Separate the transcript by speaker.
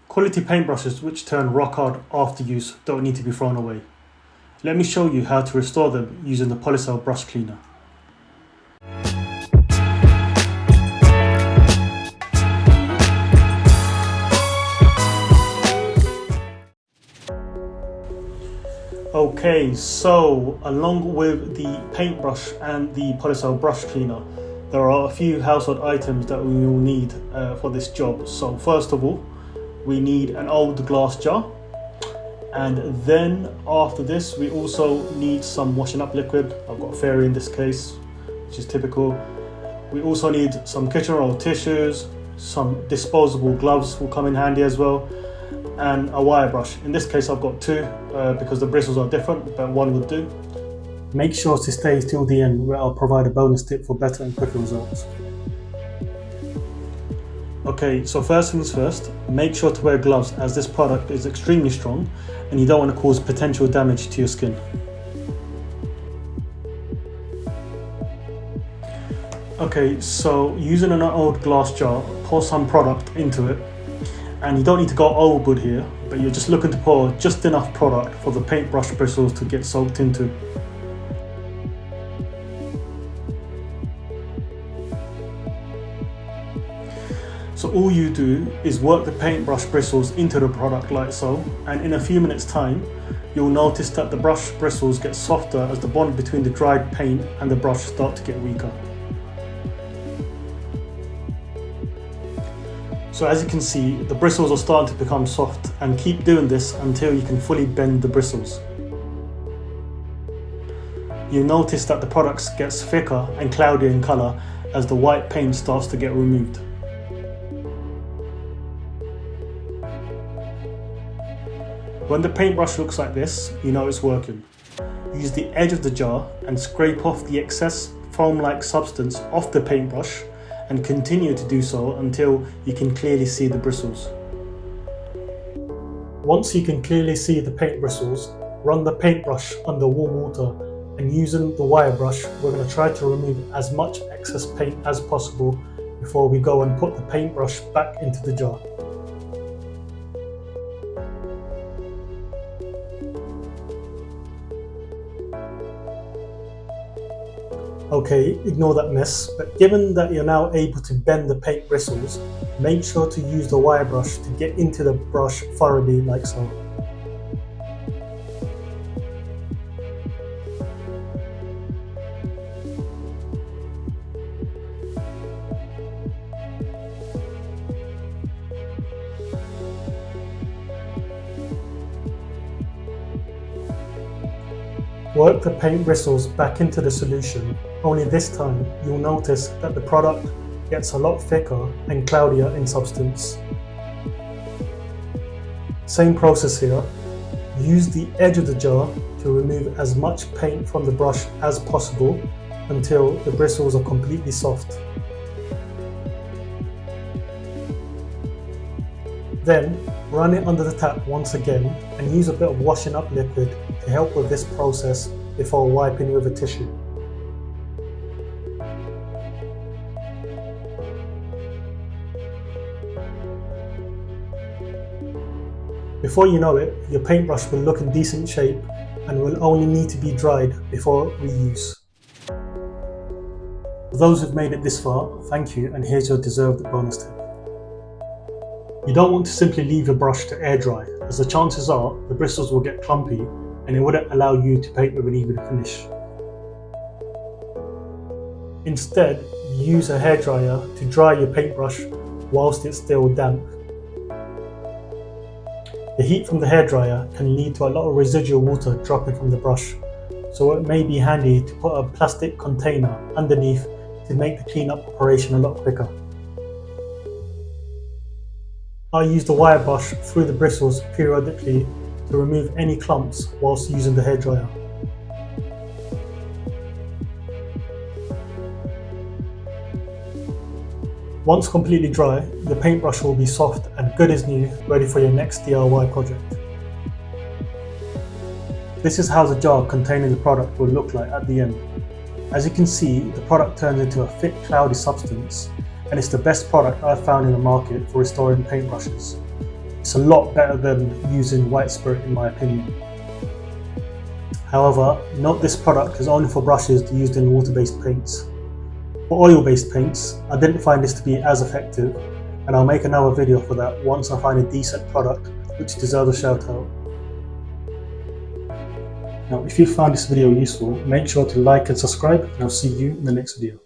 Speaker 1: Quality paintbrushes which turn rock hard after use don't need to be thrown away. Let me show you how to restore them using the Polycell Brush Cleaner. Okay, so along with the paintbrush and the Polycell Brush Cleaner, there are a few household items that we will need for this job. So first of all, we need an old glass jar, and then after this we also need some washing up liquid. I've got fairy in this case, which is typical. We also need some kitchen roll tissues, some disposable gloves will come in handy as well, and a wire brush. In this case I've got two because the bristles are different, but one would do. Make sure to stay till the end where I'll provide a bonus tip for better and quicker results. Okay, so first things first, make sure to wear gloves as this product is extremely strong and you don't want to cause potential damage to your skin. Okay, so using an old glass jar, pour some product into it, and you don't need to go overboard here, but you're just looking to pour just enough product for the paintbrush bristles to get soaked into. So all you do is work the paintbrush bristles into the product like so, and in a few minutes time you'll notice that the brush bristles get softer as the bond between the dried paint and the brush start to get weaker. So as you can see, the bristles are starting to become soft, and keep doing this until you can fully bend the bristles. You'll notice that the product gets thicker and cloudier in colour as the white paint starts to get removed. When the paintbrush looks like this, you know it's working. Use the edge of the jar and scrape off the excess foam-like substance off the paintbrush, and continue to do so until you can clearly see the bristles. Once you can clearly see the paint bristles, run the paintbrush under warm water, and using the wire brush, we're going to try to remove as much excess paint as possible before we go and put the paintbrush back into the jar. Okay, ignore that mess, but given that you're now able to bend the paint bristles, make sure to use the wire brush to get into the brush thoroughly like so. Work the paint bristles back into the solution, only this time you'll notice that the product gets a lot thicker and cloudier in substance. Same process here, use the edge of the jar to remove as much paint from the brush as possible until the bristles are completely soft. Then run it under the tap once again and use a bit of washing up liquid to help with this process before wiping with a tissue. Before you know it, your paintbrush will look in decent shape and will only need to be dried before reuse. For those who've made it this far, thank you, and here's your deserved bonus tip. You don't want to simply leave your brush to air dry, as the chances are the bristles will get clumpy and it wouldn't allow you to paint with an even finish. Instead, use a hairdryer to dry your paintbrush whilst it's still damp. The heat from the hairdryer can lead to a lot of residual water dropping from the brush, so it may be handy to put a plastic container underneath to make the cleanup operation a lot quicker. I use the wire brush through the bristles periodically to remove any clumps whilst using the hairdryer. Once completely dry, the paintbrush will be soft and good as new, ready for your next DIY project. This is how the jar containing the product will look like at the end. As you can see, the product turns into a thick, cloudy substance, and it's the best product I've found in the market for restoring paintbrushes. It's a lot better than using white spirit in my opinion. However, note this product is only for brushes used in water-based paints. For oil-based paints, I didn't find this to be as effective, and I'll make another video for that once I find a decent product which deserves a shout out. Now, if you found this video useful, make sure to like and subscribe, and I'll see you in the next video.